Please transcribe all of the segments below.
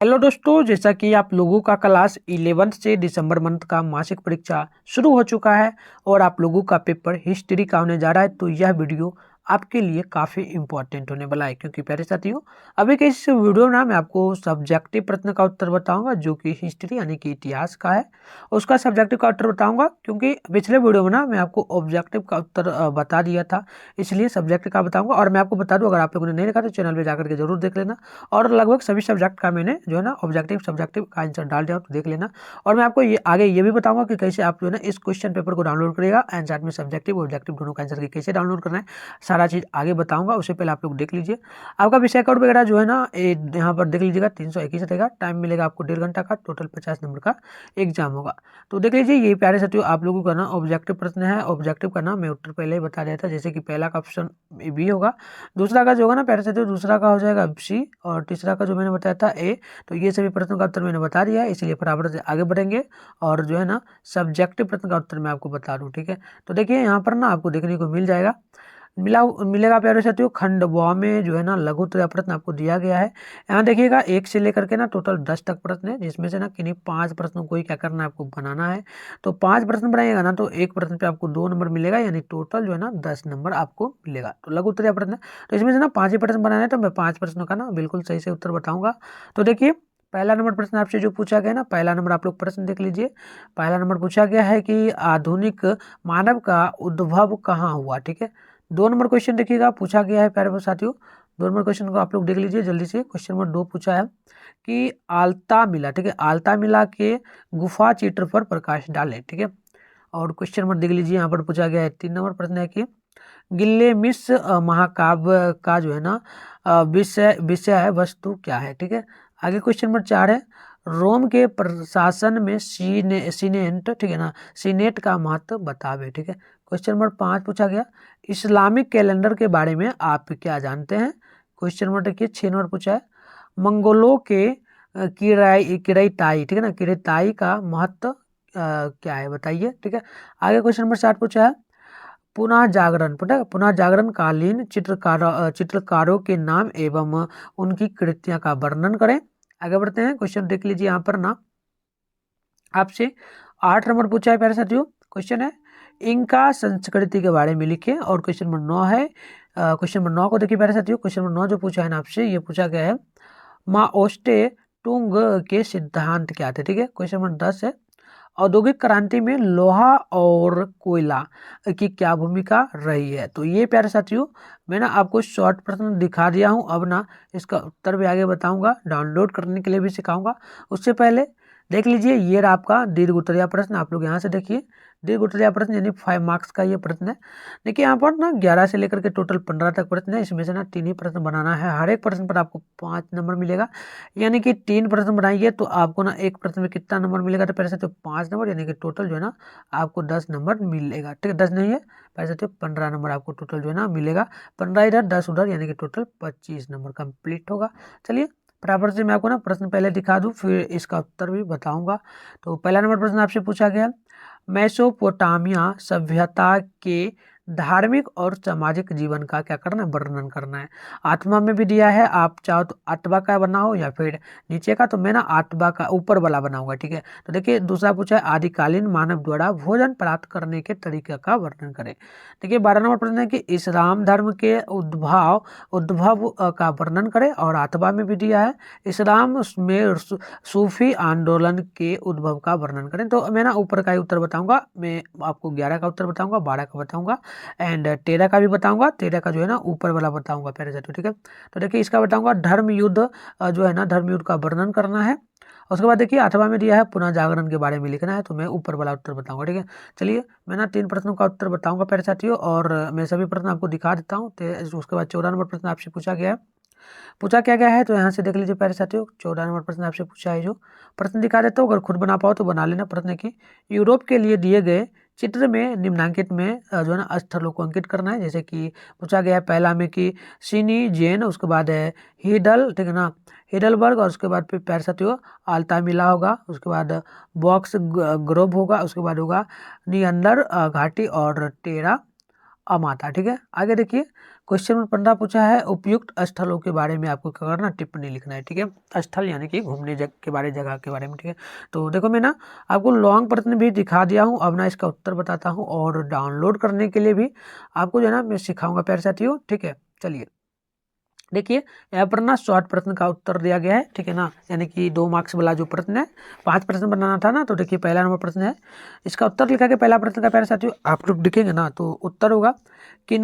Hello दोस्तों, जैसा कि आप लोगों का क्लास 11 से दिसंबर मंथ का मासिक परीक्षा शुरू हो चुका है और आप लोगों का पेपर हिस्ट्री का होने जा रहा है, तो यह वीडियो आपके लिए काफ़ी इंपॉर्टेंट होने वाला है। क्योंकि प्यारे साथियों, अभी के इस वीडियो में मैं आपको सब्जेक्टिव प्रश्न का उत्तर बताऊंगा जो कि हिस्ट्री यानी कि इतिहास का है। उसका सब्जेक्टिव का उत्तर बताऊंगा क्योंकि पिछले वीडियो में मैं आपको ऑब्जेक्टिव का उत्तर बता दिया था, इसलिए सब्जेक्ट का बताऊंगा। और मैं आपको बता दूं, अगर आप लोगों ने नहीं देखा तो चैनल पर जाकर के जरूर देख लेना। और लगभग सभी सब्जेक्ट का मैंने जो है ना ऑब्जेक्टिव सब्जेक्टिव का आंसर डाल दिया, तो देख लेना। और मैं आपको आगे ये भी बताऊंगा कि कैसे आप जो है ना इस क्वेश्चन पेपर को डाउनलोड करेगा एंड साथ में सब्जेक्टिव ऑब्जेक्टिव दोनों का आंसर की कैसे डाउनलोड करना है, सारा चीज़ आगे बताऊंगा। उससे पहले आप लोग देख लीजिए आपका विषय कोड वगैरह जो है ना यहाँ पर देख लीजिएगा। 321 रहेगा, टाइम मिलेगा आपको 1.5 घंटा का, टोटल 50 नंबर का एग्जाम होगा। तो देख लीजिए, ये प्यारे साथियों आप लोगों का ना ऑब्जेक्टिव प्रश्न है। ऑब्जेक्टिव का ना मैं उत्तर पहले ही बता दिया था, जैसे कि पहला का ऑप्शन बी होगा, दूसरा का जो होगा ना प्यारे साथियों दूसरा का हो जाएगा सी, और तीसरा का जो मैंने बताया था ए। तो ये सभी प्रश्नों का उत्तर मैंने बता दिया है, इसलिए फटाफट से आगे बढ़ेंगे और जो है ना सब्जेक्टिव प्रश्न का उत्तर मैं आपको बता दूं। ठीक है, तो देखिए यहाँ पर ना आपको देखने को मिल जाएगा, मिलेगा प्यारे साथियों। खंड व में जो है ना लघु उत्तरीय प्रश्न आपको दिया गया है। यहाँ देखिएगा 1 से लेकर के ना टोटल 10 तक प्रश्न है, जिसमें से ना किन्हीं 5 प्रश्नों को ही क्या करना है आपको बनाना है। तो 5 प्रश्न बनाइएगा ना तो एक प्रश्न पे आपको 2 नंबर मिलेगा, यानी टोटल जो है ना 10 नंबर आपको मिलेगा। तो लघु उत्तरीय प्रश्न है, तो इसमें से ना 5 ही प्रश्न बनाना है, तो मैं 5 प्रश्नों का ना बिल्कुल सही से उत्तर बताऊंगा। तो देखिए पहला नंबर प्रश्न आपसे जो पूछा गया ना, पहला नंबर आप लोग प्रश्न देख लीजिए। पहला नंबर पूछा गया है कि आधुनिक मानव का उद्भव कहाँ हुआ। ठीक है, 2 नंबर क्वेश्चन देखिएगा पूछा गया है प्यारे साथियों। 2 नंबर क्वेश्चन को आप लोग देख लीजिए जल्दी से। क्वेश्चन नंबर 2 पूछा है कि आलता मिला, ठीक है, आलता मिला के गुफा चित्र पर प्रकाश डाले। ठीक है, और क्वेश्चन नंबर देख लीजिए, यहाँ पर पूछा गया है 3 नंबर प्रश्न है कि गिल्गामेश महाकाव्य का जो है ना विषय विषय है वस्तु क्या है। ठीक है, आगे क्वेश्चन नंबर 4 है रोम के प्रशासन में सीनेट, ठीक है ना, सीनेट का महत्व बतावे। ठीक है, क्वेश्चन नंबर 5 पूछा गया इस्लामिक कैलेंडर के बारे में आप क्या जानते हैं। क्वेश्चन नंबर देखिए 6 नंबर पूछा है मंगोलों के किराइताई, ठीक है ना, किराइताई का महत्व क्या है बताइए। ठीक है, आगे क्वेश्चन नंबर 7 पूछा है पुनः जागरण, पता है पुनः जागरण कालीन चित्रकारों के नाम एवं उनकी कृतियां का वर्णन करें। आगे बढ़ते हैं, क्वेश्चन देख लीजिए यहाँ पर ना आपसे 8 नंबर पूछा है प्यारे साथियों। क्वेश्चन है इनका संस्कृति के बारे में लिखे। और क्वेश्चन नंबर 9 है, क्वेश्चन नंबर 9 को देखिए प्यारे साथियों। क्वेश्चन नंबर 9 जो पूछा है ना आपसे, ये पूछा गया है माओस्टे टुंग के सिद्धांत क्या थे। ठीक है, क्वेश्चन नंबर 10 है औद्योगिक क्रांति में लोहा और कोयला की क्या भूमिका रही है। तो ये प्यारे साथियों मैं ना आपको शॉर्ट प्रश्न दिखा दिया हूँ, अब ना इसका उत्तर भी आगे बताऊंगा, डाउनलोड करने के लिए भी सिखाऊंगा। उससे पहले देख लीजिए ये रहा आपका दीर्घ उत्तरीय प्रश्न, आप लोग यहाँ से देखिए दीर्घ उत्तरीय प्रश्न यानी 5 मार्क्स का ये प्रश्न है। देखिए यहाँ पर ना 11 से लेकर के टोटल 15 तक प्रश्न है, इसमें से ना 3 ही प्रश्न बनाना है। हर एक प्रश्न पर आपको 5 नंबर मिलेगा, यानी कि 3 प्रश्न बनाइए तो आपको ना एक प्रश्न में कितना नंबर मिलेगा, तो पहले से तो 5 नंबर, यानी कि टोटल जो है ना आपको 10 नंबर मिलेगा। ठीक है, 10 नहीं है, पहले से तो 15 नंबर आपको टोटल जो है ना मिलेगा। 15 इधर 10 उधर, यानी कि टोटल 25 नंबर कंप्लीट होगा। चलिए फटाफट से मैं आपको ना प्रश्न पहले दिखा दूं, फिर इसका उत्तर भी बताऊंगा। तो पहला नंबर प्रश्न आपसे पूछा गया मेसोपोटामिया सभ्यता के धार्मिक और सामाजिक जीवन का क्या करना है, वर्णन करना है। आत्मा में भी दिया है, आप चाहो तो आठवा का बनाओ या फिर नीचे का, तो मैं ना आठवा का ऊपर वाला बनाऊंगा। ठीक है, तो देखिए दूसरा पूछा है आदिकालीन मानव द्वारा भोजन प्राप्त करने के तरीके का वर्णन करें। देखिए 12 नंबर प्रश्न है कि इस्लाम धर्म के उद्भव उद्भव का वर्णन करें। और आठवा में भी दिया है इस्लाम में सूफी आंदोलन के उद्भव का वर्णन करें। तो मैं ना ऊपर का ही उत्तर बताऊंगा, मैं आपको 11 का उत्तर बताऊंगा, 12 का बताऊंगा एंड 13 का भी बताऊंगा। 13 का जो है ना ऊपर वाला बताऊंगा प्यारे साथियों। ठीक है, तो देखिए इसका बताऊंगा धर्म युद्ध जो है ना धर्म युद्ध का वर्णन करना है। उसके बाद देखिए 8वां में दिया है पुनः जागरण के बारे में लिखना है, तो मैं ऊपर वाला उत्तर बताऊंगा। ठीक है, चलिए मैं ना 3 प्रश्नों का उत्तर बताऊंगा प्यारे साथियों, और मैं सभी प्रश्न आपको दिखा देता हूँ। तो उसके बाद 14 नंबर प्रश्न आपसे पूछा गया है, पूछा क्या गया है, तो यहाँ से देख लीजिए प्यारे साथियों। 14 नंबर प्रश्न आपसे पूछा है, जो प्रश्न दिखा देता हूँ, अगर खुद बना पाओ तो बना लेना। प्रश्न है कि यूरोप के लिए दिए गए चित्र में निम्नांकित में जो है ना स्थलों को अंकित करना है। जैसे कि पूछा गया है पहला में कि सीनी जेन, उसके बाद है हिडल, ठीक है ना, हिडलबर्ग, और उसके बाद फिर प्यारे साथियों आल्ता मिला होगा, उसके बाद बॉक्स ग्रोव होगा, उसके बाद होगा नियंदर घाटी और टेरा अमाता। ठीक है, आगे देखिए क्वेश्चन नंबर 15 पूछा है उपयुक्त स्थलों के बारे में आपको क्या करना, टिप्पणी लिखना है। ठीक है, स्थल यानी कि घूमने के बारे, जगह के बारे में। ठीक है, तो देखो मैं ना आपको लॉन्ग प्रश्न भी दिखा दिया हूँ, अब ना इसका उत्तर बताता हूँ और डाउनलोड करने के लिए भी आपको जो है ना मैं सिखाऊंगा प्यारे साथियों। ठीक है, चलिए देखिए यहाँ पर ना शॉर्ट प्रश्न का उत्तर दिया गया है। ठीक है ना, यानी कि 2 मार्क्स वाला जो प्रश्न है, 5 प्रश्न बनाना था ना, तो देखिए पहला नंबर प्रश्न है, इसका उत्तर लिखा के पहला प्रश्न का प्यारे साथियों आप लोग देखेंगे ना तो उत्तर होगा कि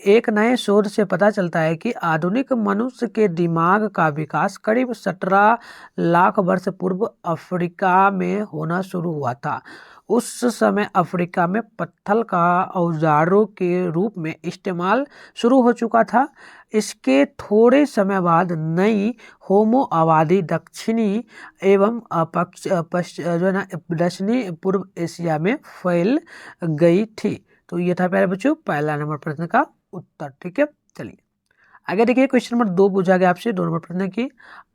एक नए शोध से पता चलता है कि आधुनिक मनुष्य के दिमाग का विकास करीब 17 लाख वर्ष पूर्व अफ्रीका में होना शुरू हुआ था। उस समय अफ्रीका में पत्थर का औजारों के रूप में इस्तेमाल शुरू हो चुका था। इसके थोड़े समय बाद नई होमो आबादी दक्षिणी एवं जो है ना दक्षिणी पूर्व एशिया में फैल गई थी। तो ये था प्यारे बच्चों पहला नंबर प्रश्न का उत्तर। ठीक है, चलिए आगे देखिए क्वेश्चन नंबर 2 पूछा गया आपसे 2 नंबर प्रश्न की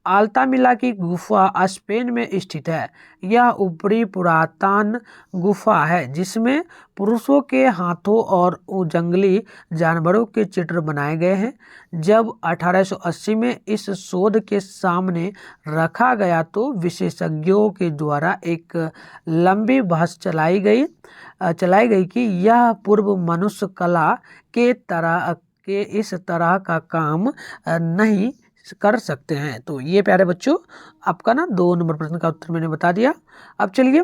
अल्तामिला की गुफा स्पेन में स्थित है। यह ऊपरी पुरातन गुफा है जिसमें पुरुषों के हाथों और जंगली जानवरों के चित्र बनाए गए हैं। जब 1880 में इस शोध के सामने रखा गया तो विशेषज्ञों के द्वारा एक लंबी बहस चलाई गई कि यह पूर्व मनुष्य कला के इस तरह का काम नहीं कर सकते हैं। तो ये प्यारे बच्चों आपका ना 2 नंबर प्रश्न का उत्तर मैंने बता दिया। अब चलिए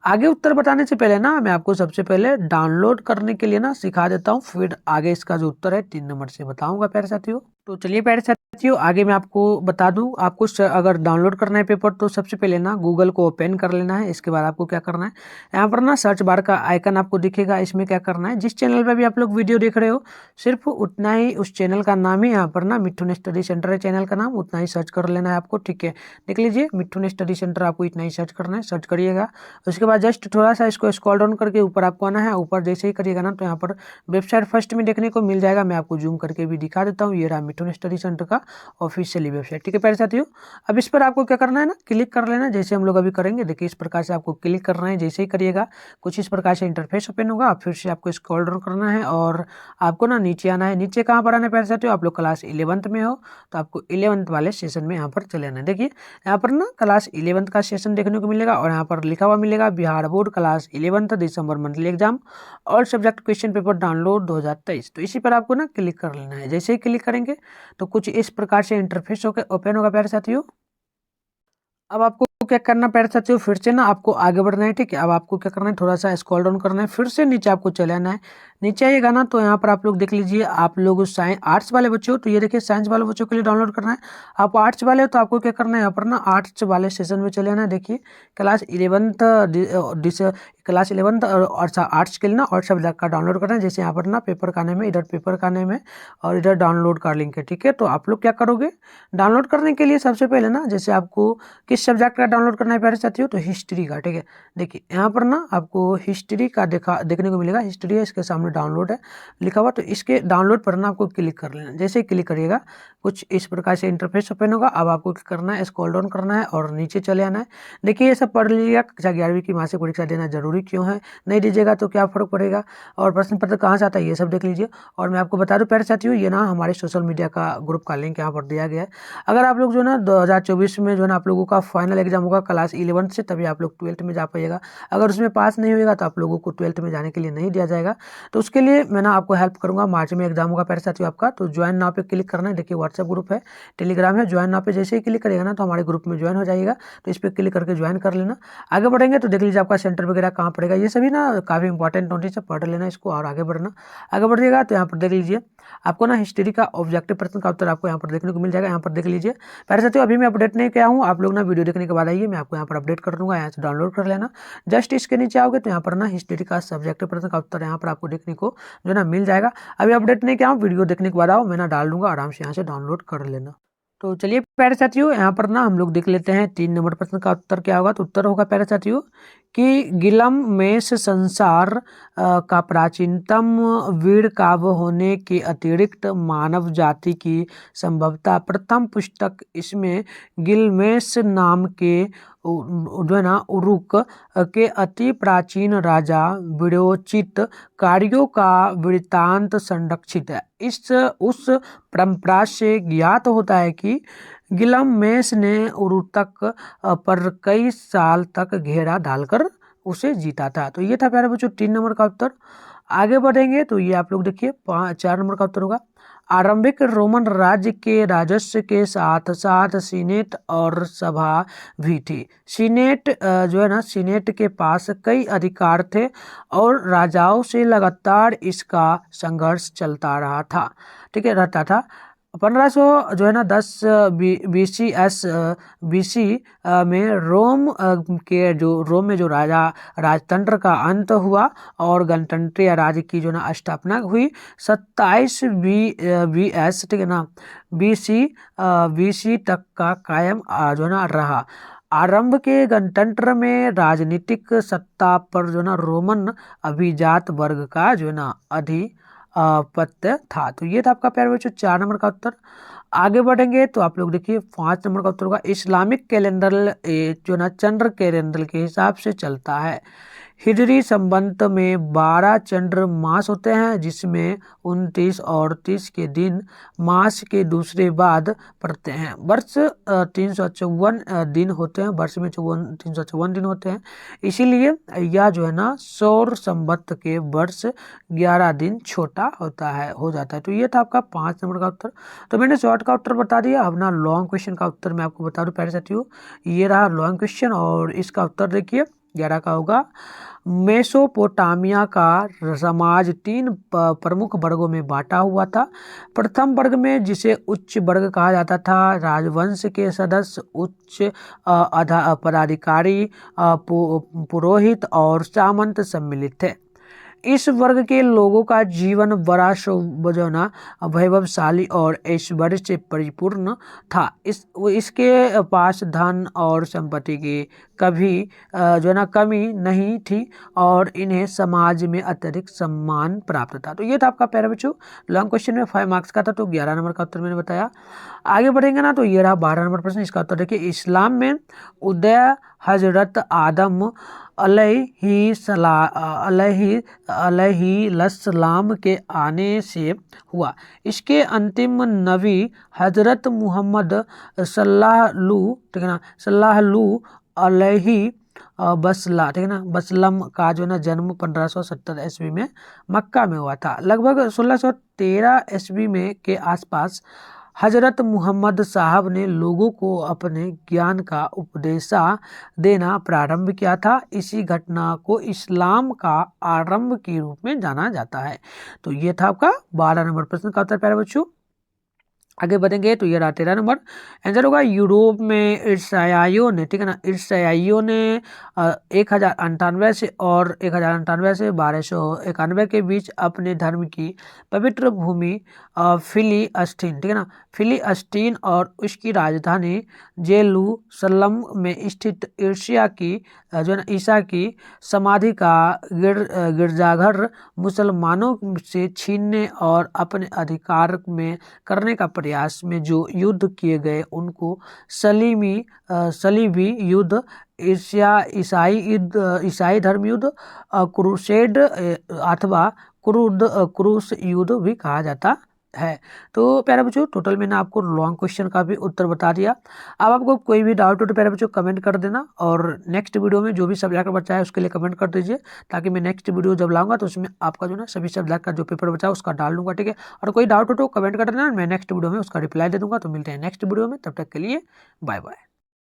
आगे उत्तर बताने से पहले ना मैं आपको सबसे पहले डाउनलोड करने के लिए ना सिखा देता हूँ, फिर आगे इसका जो उत्तर है 3 नंबर से बताऊंगा प्यारे साथियों। तो चलिए प्यारे साथियों आगे मैं आपको बता दूं, आपको अगर डाउनलोड करना है पेपर तो सबसे पहले ना गूगल को ओपन कर लेना है। इसके बाद आपको क्या करना है, यहाँ पर ना सर्च बार का आइकन आपको दिखेगा, इसमें क्या करना है, जिस चैनल पर भी आप लोग वीडियो देख रहे हो सिर्फ उतना ही उस चैनल का नाम ही यहाँ पर ना मिठुन स्टडी सेंटर है चैनल का नाम, उतना ही सर्च कर लेना है आपको। ठीक है, देख लीजिए मिठुन स्टडी सेंटर आपको इतना ही सर्च करना है, सर्च करिएगा। उसके बाद जस्ट थोड़ा सा इसको स्क्रॉल डाउन करके ऊपर आपको आना है। ऊपर जैसे ही करिएगा ना तो यहाँ पर वेबसाइट फर्स्ट में देखने को मिल जाएगा, मैं आपको जूम करके भी दिखा देता हूँ। ये रहा मिठुन स्टडी सेंटर का ऑफिशियली वेबसाइट। ठीक है प्यारे साथियों, अब इस पर आपको क्या करना है ना, क्लिक कर लेना, जैसे हम लोग अभी करेंगे। देखिए इस प्रकार से आपको क्लिक करना है, जैसे ही करिएगा कुछ इस प्रकार से इंटरफेस ओपन होगा। फिर से आपको स्क्रॉल डाउन करना है और आपको ना नीचे आना है। नीचे कहाँ पर आना है प्यारे साथियों, आप लोग क्लास 11th में हो तो आपको 11th वाले सेशन में यहाँ पर चले आना है। देखिए यहाँ पर ना क्लास 11th का सेशन देखने को मिलेगा और यहाँ पर लिखा हुआ मिलेगा बिहार बोर्ड क्लास 11th दिसंबर मंथली एग्जाम और सब्जेक्ट क्वेश्चन पेपर डाउनलोड 2023। तो इसी पर आपको ना क्लिक कर लेना है। जैसे ही क्लिक करेंगे तो कुछ इस प्रकार से इंटरफेस ओपन होगा प्यारे साथियों। अब आपको क्या करना प्यारे साथियों, फिर से ना आपको आगे बढ़ना है। ठीक है, अब आपको क्या करना है, थोड़ा सा स्क्रॉल डाउन करना है, फिर से नीचे आपको चले आना है। नीचे आइएगा ना तो यहाँ पर आप लोग देख लीजिए, आप लोग आर्ट्स वाले बच्चे हो तो ये देखिए साइंस वाले बच्चों के लिए डाउनलोड करना है। आप आर्ट्स वाले हो तो आपको क्या करना है, यहाँ पर ना आर्ट्स वाले सेशन में चले आना है। देखिए क्लास 11th और आर्ट्स के लिए ना और सब्जेक्ट का डाउनलोड करना है। जैसे यहाँ पर ना पेपर का नेम है, इधर पेपर का नेम है और इधर डाउनलोड का लिंक है। ठीक है, तो आप लोग क्या करोगे, डाउनलोड करने के लिए सबसे पहले ना जैसे आपको किस सब्जेक्ट का डाउनलोड करना है प्यारे साथियों, तो हिस्ट्री का। ठीक है, देखिए यहाँ पर ना आपको हिस्ट्री का देखने को मिलेगा, हिस्ट्री है इसके सामने डाउनलोड है लिखा हुआ, तो इसके डाउनलोड पर ना आपको क्लिक कर लेना। जैसे ही क्लिक करिएगा कुछ इस प्रकार से इंटरफेस ओपन होगा। अब आपको क्या करना है, स्क्रॉल डाउन करना है और नीचे चले आना है। देखिए ये सब पढ़ लीजिएगा, कक्षा 11वीं की मासिक परीक्षा देना जरूरी क्यों है, नहीं दीजिएगा तो क्या फर्क पड़ेगा और प्रश्न पत्र कहाँ से आता है ये सब देख लीजिए। और मैं आपको बता दूं प्यारे साथियों, ये ना हमारे सोशल मीडिया का ग्रुप का लिंक यहाँ पर दिया गया है। अगर आप लोग जो ना 2024 में जो ना आप लोगों का फाइनल एग्जाम होगा क्लास 11th से, तभी आप लोग 12th में जा पाइएगा। अगर उसमें पास नहीं होगा तो आप लोगों को 12th में जाने के लिए नहीं दिया जाएगा। तो उसके लिए मैं ना आपको हेल्प करूंगा। मार्च में एग्जाम होगा प्यारे साथियों आपका, तो ज्वाइन नाउ पे क्लिक करना है। देखिए व्हाट्सएप ग्रुप है, टेलीग्राम है, ज्वाइन नाउ पे जैसे ही क्लिक करेगा ना तो हमारे ग्रुप में ज्वाइन हो जाएगा। तो इस पर क्लिक करके ज्वाइन कर लेना। आगे बढ़ेंगे तो देख लीजिए आपका सेंटर वगैरह कहाँ पड़ेगा, ये सभी ना काफ़ी इंपॉर्टेंट नोटिस है, पढ़ लेना इसको और आगे बढ़ना। आगे बढ़िएगा तो यहाँ पर देख लीजिए आपको ना हिस्ट्री का ऑब्जेक्टिव प्रश्न का उत्तर आपको यहाँ पर देखने को मिल जाएगा। यहाँ पर देख लीजिए प्यारे साथियों, अभी मैं अपडेट नहीं किया हूँ, आप लोग ना वीडियो देखने के बाद आइए, मैं आपको यहाँ पर अपडेट कर दूंगा, यहाँ से डाउनलोड कर लेना। जस्ट इसके नीचे आओगे तो यहाँ पर ना हिस्ट्री का सब्जेक्टिव प्रश्न का उत्तर यहाँ पर आपको देखने को जो ना मिल जाएगा। अभी अपडेट नहीं किया हूँ, वीडियो देखने के बाद आओ, मैं ना डाल दूंगा, आराम से यहाँ से डाउनलोड कर लेना। तो चलिए प्यारे साथियों, यहाँ पर ना हम लोग देख लेते हैं 3 नंबर प्रश्न का उत्तर क्या होगा। तो उत्तर होगा प्यारे साथियों कि गिलगामेश संसार का प्राचीनतम वीर काव्य होने के अतिरिक्त मानव जाति की संभवतः प्रथम पुस्तक, इसमें गिलगामेश नाम के जो है ना उरुक के अति प्राचीन राजा विरोचित कार्यों का वृत्तांत संरक्षित है। उस परंपरा से ज्ञात होता है कि गिलगामेश ने उरुतक पर कई साल तक घेरा डालकर उसे जीता था। तो ये था प्यारे बच्चों 3 नंबर का उत्तर। आगे बढ़ेंगे तो ये आप लोग देखिए 4 नंबर का उत्तर होगा। आरंभिक रोमन राज्य के राजस्व के साथ साथ सीनेट और सभा भी थी। सीनेट जो है ना, सीनेट के पास कई अधिकार थे और राजाओं से लगातार इसका संघर्ष चलता रहा था, ठीक है, रहता था। 1500 जो है ना 10 बीसी में रोम में जो राजतंत्र का अंत हुआ और गणतंत्रीय राज्य की जो ना स्थापना हुई। 27 BS, ठीक है ना, बीसी तक का कायम जो ना रहा। आरंभ के गणतंत्र में राजनीतिक सत्ता पर जो ना रोमन अभिजात वर्ग का जो ना पत्य था। तो ये था आपका प्यारे बच्चों 4 नंबर का उत्तर। आगे बढ़ेंगे तो आप लोग देखिए 5 नंबर का उत्तर होगा। इस्लामिक कैलेंडर जो ना चंद्र कैलेंडर के हिसाब से चलता है। हिजरी संबंध में 12 चंद्र मास होते हैं, जिसमें 29 और 30 के दिन मास के दूसरे बाद पड़ते हैं। वर्ष 354 दिन होते हैं, वर्ष में 354 दिन होते हैं, इसीलिए यह जो है ना सौर संबंध के वर्ष 11 दिन छोटा हो जाता है। तो ये था आपका 5 नंबर का उत्तर। तो मैंने शॉर्ट का उत्तर बता दिया। अब ना लॉन्ग क्वेश्चन का उत्तर मैं आपको बता दूं प्यारे साथियों। ये रहा लॉन्ग क्वेश्चन और इसका उत्तर देखिए 11 का होगा। मेसोपोटामिया का समाज 3 प्रमुख वर्गों में बांटा हुआ था। प्रथम वर्ग में, जिसे उच्च वर्ग कहा जाता था, राजवंश के सदस्य, उच्च पदाधिकारी, पुरोहित और सामंत सम्मिलित थे। इस वर्ग के लोगों का जीवन बड़ा शोभना, वैभवशाली और ऐश्वर्य से परिपूर्ण था। इसके पास धन और संपत्ति की कभी जो ना कमी नहीं थी और इन्हें समाज में अत्यधिक सम्मान प्राप्त था। तो ये था आपका प्यारे बच्चों लॉन्ग क्वेश्चन में 5 मार्क्स का था, तो 11 नंबर का उत्तर मैंने बताया। आगे बढ़ेंगे ना तो ये रहा 12 नंबर प्रश्न। इसका उत्तर देखिए। इस्लाम में उदय हजरत आदम अलैहिस्सलाम के आने से हुआ। इसके अंतिम नबी हजरत मुहम्मद सल्लल्लाहु अलैहि वसल्लम का जो ना जन्म 1570 ईस्वी में मक्का में हुआ था। लगभग 1613 ईस्वी में के आसपास हजरत मुहम्मद साहब ने लोगों को अपने ज्ञान का उपदेश देना प्रारंभ किया था। इसी घटना को इस्लाम का आरंभ के रूप में जाना जाता है। तो ये था आपका 12 नंबर प्रश्न का उत्तर प्यारे बच्चों। आगे बढ़ेंगे तो ये रहा 13 नंबर। आंसर होगा यूरोप में ईसाइयों ने, ठीक है ना, ईसाइयों ने 1098 से और 1098 से 1291 के बीच अपने धर्म की पवित्र भूमि फिलिस्तीन, ठीक है ना, फिलिस्तीन और उसकी राजधानी जेरूसलम में स्थित ईसा की समाधि का गिरजाघर मुसलमानों से छीनने और अपने अधिकार में करने का प्रयास में जो युद्ध किए गए उनको सलीबी युद्ध, ईसाई धर्म युद्ध, क्रूसेड अथवा क्रूस युद्ध भी कहा जाता है। तो प्यारे बच्चों टोटल मैंने आपको लॉन्ग क्वेश्चन का भी उत्तर बता दिया। अब आपको कोई भी डाउट हो तो प्यारे बच्चों कमेंट कर देना और नेक्स्ट वीडियो में जो भी सब्जेक्ट बचा है उसके लिए कमेंट कर दीजिए, ताकि मैं नेक्स्ट वीडियो जब लाऊंगा तो उसमें आपका जो ना सभी सब्जेक्ट का जो पेपर बचा है उसका डाल दूंगा, ठीक है। और कोई डाउट हो तो कमेंट कर देना, मैं नेक्स्ट वीडियो में उसका रिप्लाई दे दूंगा। तो मिलते हैं नेक्स्ट वीडियो में, तब तक के लिए बाय बाय।